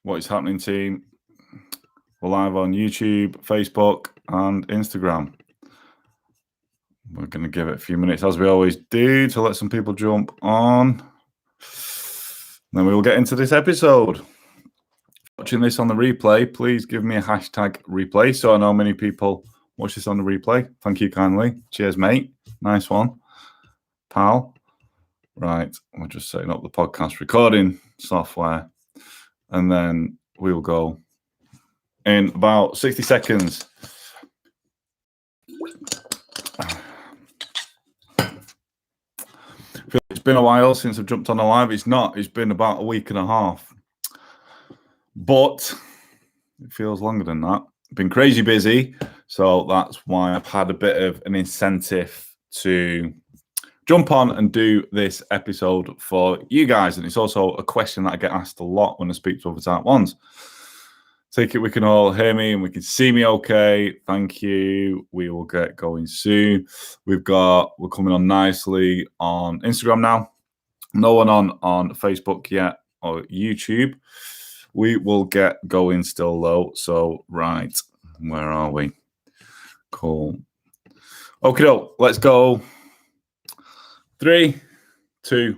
What is happening, team? We're live on YouTube, Facebook, and Instagram. We're going to give it a few minutes, as we always do, to let some people jump on. Then we will get into this episode. Watching this on the replay, please give me a hashtag replay so I know many people watch this on the replay. Thank you kindly. Cheers, mate. Nice one, pal. Right, we're just setting up the podcast recording software, and then we will go in about 60 seconds. It's been a while since I've jumped on a live. It's been about a week and a half, but it feels longer than that. I've been crazy busy, so that's why I've had a bit of an incentive to jump on and do this episode for you guys. And it's also a question that I get asked a lot when I speak to other type ones. Take it we can all hear me and we can see me okay. Thank you. We will get going soon. We're coming on nicely on Instagram now. No one on Facebook yet or YouTube. We will get going still though. So, right, where are we? Cool. Okay, let's go. 3, 2,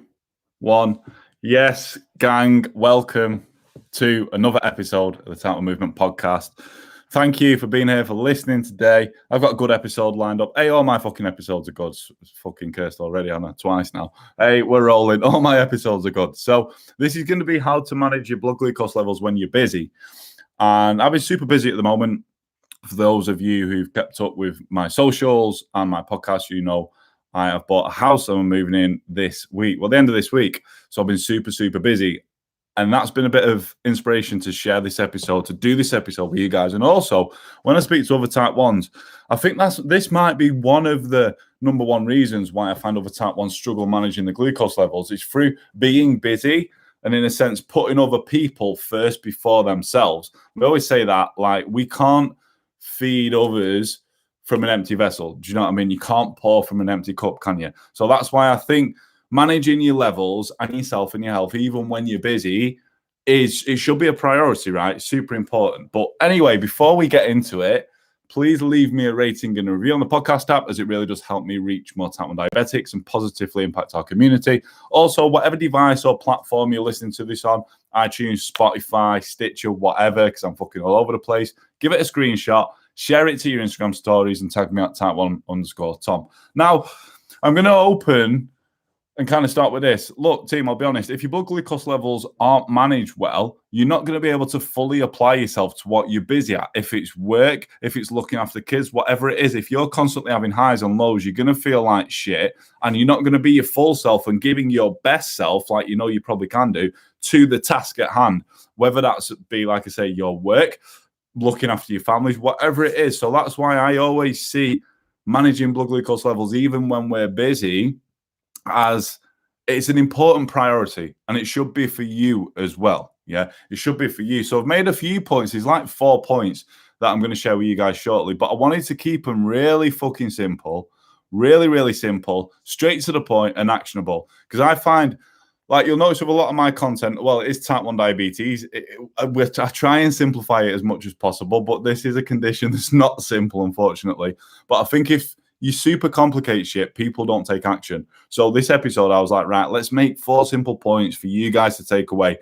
1. Yes, gang, welcome to another episode of the Title Movement podcast. Thank you for being here, for listening today. I've got a good episode lined up. Hey, all my fucking episodes are good. It's fucking cursed already, Anna, twice now. Hey, we're rolling. All my episodes are good. So this is going to be how to manage your blood glucose levels when you're busy. And I've been super busy at the moment. For those of you who've kept up with my socials and my podcast, you know I have bought a house and I'm moving in this week. Well, the end of this week. So I've been super, super busy. And that's been a bit of inspiration to share this episode, to do this episode with you guys. And also, when I speak to other type ones, I think this might be one of the number one reasons why I find other type ones struggle managing the glucose levels. Is through being busy and, in a sense, putting other people first before themselves. We always say that, like, we can't feed others from an empty vessel. Do you know what I mean? You can't pour from an empty cup, can you? So that's why I think managing your levels and yourself and your health, even when you're busy, it should be a priority, right? Super important. But anyway, before we get into it, please leave me a rating and a review on the podcast app, as it really does help me reach more type 1 diabetics and positively impact our community. Also, whatever device or platform you're listening to this on, iTunes, Spotify, Stitcher, whatever, because I'm fucking all over the place, give it a screenshot, share it to your Instagram stories, and tag me at type1_Tom. Now, I'm going to open and kind of start with this. Look, team, I'll be honest, if your blood glucose levels aren't managed well, you're not going to be able to fully apply yourself to what you're busy at. If it's work, if it's looking after kids, whatever it is, if you're constantly having highs and lows, you're going to feel like shit, and you're not going to be your full self and giving your best self, like you know you probably can do, to the task at hand, whether that's be, like I say, your work, looking after your families, whatever it is. So that's why I always see managing blood glucose levels, even when we're busy, as it's an important priority, and it should be for you as well. Yeah, it should be for you. So I've made a few points. There's like 4 points that I'm going to share with you guys shortly, but I wanted to keep them really fucking simple, really, really simple, straight to the point and actionable. Because I find, like you'll notice with a lot of my content, well, it is type 1 diabetes. I try and simplify it as much as possible, but this is a condition that's not simple, unfortunately. But I think if you super complicate shit, people don't take action. So this episode, I was like, right, let's make 4 simple points for you guys to take away.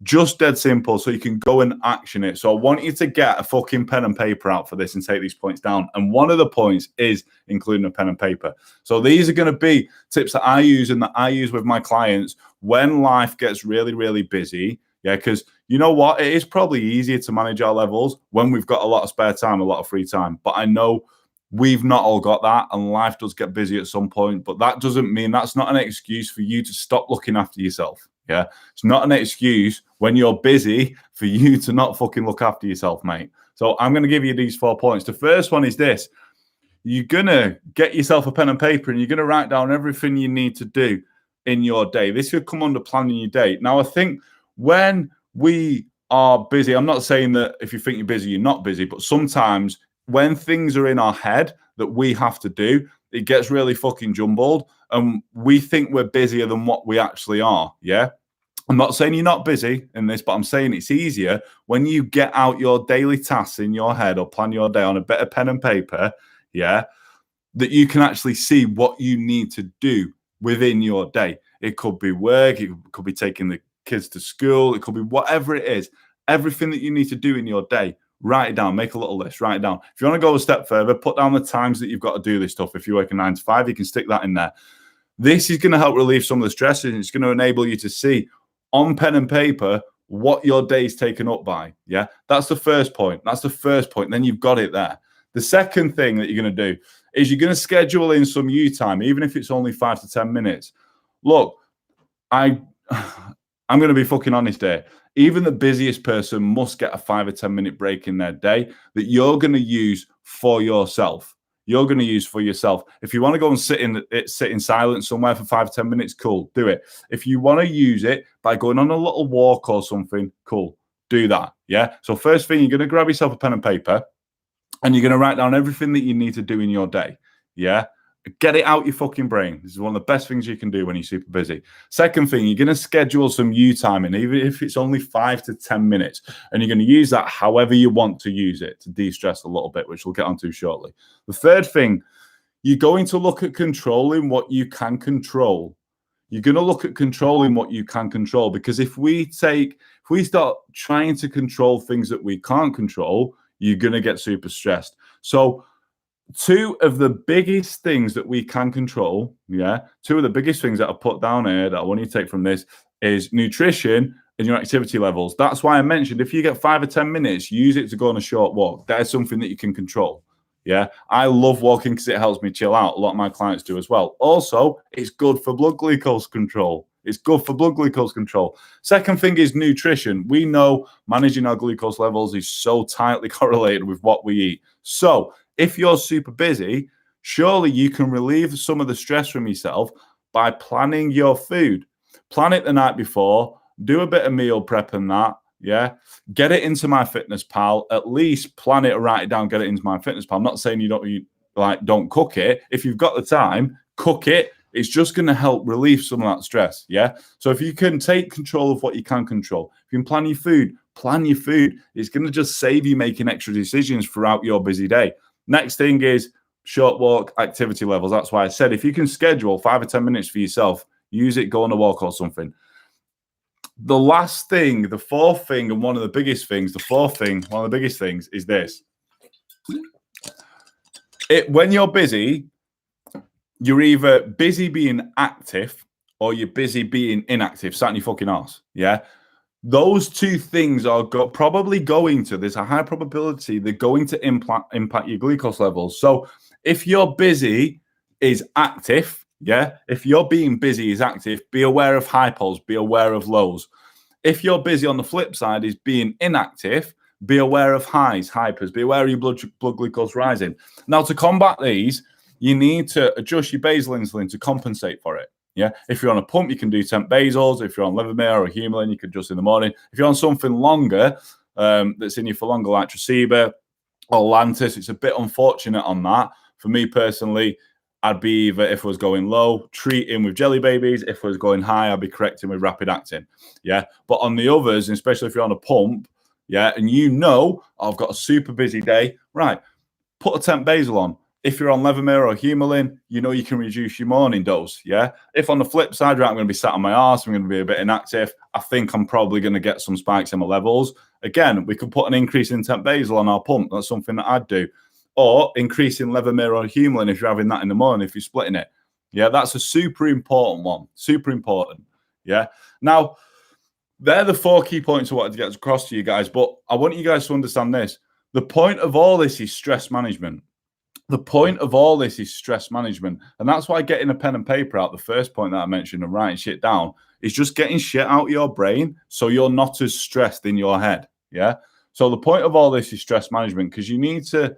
Just dead simple, so you can go and action it. So I want you to get a fucking pen and paper out for this and take these points down. And one of the points is including a pen and paper. So these are going to be tips that I use and that I use with my clients when life gets really, really busy. Yeah, because you know what? It is probably easier to manage our levels when we've got a lot of spare time, a lot of free time. But I know we've not all got that, and life does get busy at some point, but that doesn't mean, that's not an excuse for you to stop looking after yourself. Yeah, it's not an excuse when you're busy for you to not fucking look after yourself, mate. So I'm going to give you these 4 points. The first one is this. You're going to get yourself a pen and paper, and you're going to write down everything you need to do in your day. This could come under planning your day. Now, I think when we are busy, I'm not saying that if you think you're busy, you're not busy, but sometimes when things are in our head that we have to do, it gets really fucking jumbled, and we think we're busier than what we actually are. Yeah. I'm not saying you're not busy in this, but I'm saying it's easier when you get out your daily tasks in your head or plan your day on a bit of pen and paper, yeah, that you can actually see what you need to do within your day. It could be work, it could be taking the kids to school, it could be whatever it is. Everything that you need to do in your day, write it down, make a little list, write it down. If you want to go a step further, put down the times that you've got to do this stuff. If you work a 9 to 5, you can stick that in there. This is going to help relieve some of the stress, and it's going to enable you to see on pen and paper what your day's taken up by. Yeah, that's the first point. That's the first point. Then you've got it there. The second thing that you're going to do is you're going to schedule in some you time, even if it's only 5 to 10 minutes. Look, I'm going to be fucking honest here. Even the busiest person must get a 5 or 10 minute break in their day that you're going to use for yourself. You're going to use for yourself. If you want to go and sit in silence somewhere for 5 or 10 minutes, cool, do it. If you want to use it by going on a little walk or something, cool, do that. Yeah. So first thing, you're going to grab yourself a pen and paper, and you're going to write down everything that you need to do in your day. Yeah. Get it out your fucking brain. This is one of the best things you can do when you're super busy. Second thing, you're going to schedule some you time in, even if it's only 5 to 10 minutes. And you're going to use that however you want to use it to de-stress a little bit, which we'll get onto shortly. The third thing, you're going to look at controlling what you can control. You're going to look at controlling what you can control, because if we start trying to control things that we can't control, you're going to get super stressed. So two of the biggest things that we can control, two of the biggest things that I put down here that I want you to take from this is nutrition and your activity levels. That's why I mentioned if you get 5 or 10 minutes, use it to go on a short walk. That is something that you can control. Yeah, I love walking because it helps me chill out. A lot of my clients do as well. Also, it's good for blood glucose control. It's good for blood glucose control. Second thing is nutrition. We know managing our glucose levels is so tightly correlated with what we eat. So if you're super busy, surely you can relieve some of the stress from yourself by planning your food. Plan it the night before, do a bit of meal prep and that, yeah. Get it into MyFitnessPal, at least plan it, write it down, get it into MyFitnessPal. I'm not saying you don't cook it. If you've got the time, cook it. It's just going to help relieve some of that stress, yeah? So if you can take control of what you can control, if you can plan your food, it's going to just save you making extra decisions throughout your busy day. Next thing is short walk activity levels. That's why I said if you can schedule 5 or 10 minutes for yourself, use it, go on a walk or something. The last thing, the fourth thing, and one of the biggest things is this. When you're busy, you're either busy being active or you're busy being inactive, sat in your fucking ass, yeah? Those two things are probably going to, there's a high probability they're going to impact your glucose levels. So if you're busy is active, yeah? If you're being busy is active, be aware of hypos, be aware of lows. If you're busy on the flip side is being inactive, be aware of highs, hypers, be aware of your blood glucose rising. Now, to combat these, you need to adjust your basal insulin to compensate for it. Yeah. If you're on a pump, you can do temp basals. If you're on Levemir or Humulin, you can adjust in the morning. If you're on something longer, that's in you for longer, like Tresiba or Lantus, it's a bit unfortunate on that. For me personally, I'd be either, if I was going low, treating with jelly babies. If I was going high, I'd be correcting with rapid acting. Yeah. But on the others, especially if you're on a pump, yeah, and I've got a super busy day, right, put a temp basal on. If you're on Levemir or Humulin, you can reduce your morning dose, yeah? If on the flip side, right, I'm going to be sat on my arse, I'm going to be a bit inactive, I think I'm probably going to get some spikes in my levels. Again, we could put an increase in temp basal on our pump. That's something that I'd do. Or increasing Levemir or Humulin if you're having that in the morning, if you're splitting it. Yeah, that's a super important one. Super important, yeah? Now, they're the 4 key points I wanted to get across to you guys, but I want you guys to understand this. The point of all this is stress management. The point of all this is stress management. And that's why getting a pen and paper out, the first point that I mentioned, and writing shit down, is just getting shit out of your brain so you're not as stressed in your head. Yeah. So the point of all this is stress management, because you need to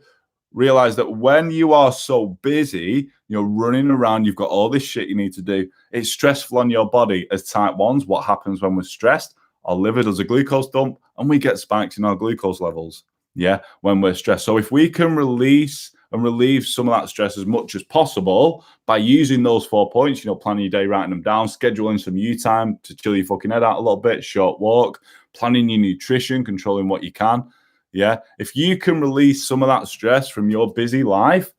realize that when you are so busy, you're running around, you've got all this shit you need to do. It's stressful on your body as type 1s. What happens when we're stressed? Our liver does a glucose dump and we get spikes in our glucose levels. Yeah. When we're stressed. So if we can release and relieve some of that stress as much as possible by using those 4 points, planning your day, writing them down, scheduling some you time to chill your fucking head out a little bit, short walk, planning your nutrition, controlling what you can. Yeah. If you can release some of that stress from your busy life,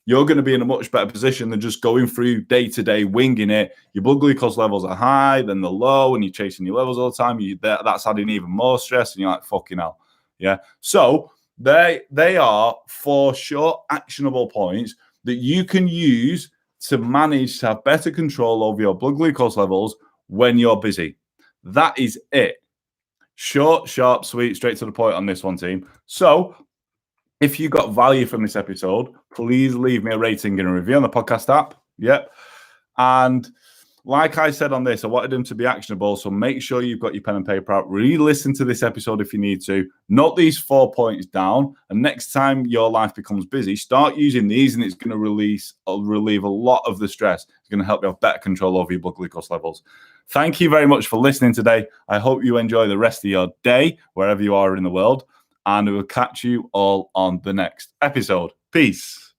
you're going to be in a much better position than just going through day to day, winging it. Your blood glucose levels are high, then they're low, and you're chasing your levels all the time. That's adding even more stress, and you're like, fucking hell. Yeah. So they are 4 short, actionable points that you can use to manage to have better control over your blood glucose levels when you're busy. That is it. Short, sharp, sweet, straight to the point on this one, team. So if you got value from this episode, please leave me a rating and a review on the podcast app. Yep. And like I said on this, I wanted them to be actionable. So make sure you've got your pen and paper out. Re-listen to this episode if you need to. Note these 4 points down. And next time your life becomes busy, start using these, and it's going to relieve a lot of the stress. It's going to help you have better control over your blood glucose levels. Thank you very much for listening today. I hope you enjoy the rest of your day, wherever you are in the world. And we will catch you all on the next episode. Peace.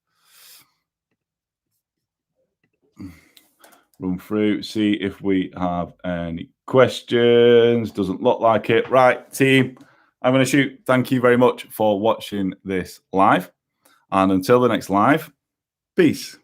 Run through, see if we have any questions. Doesn't look like it. Right, team, I'm going to shoot. Thank you very much for watching this live. And until the next live, peace.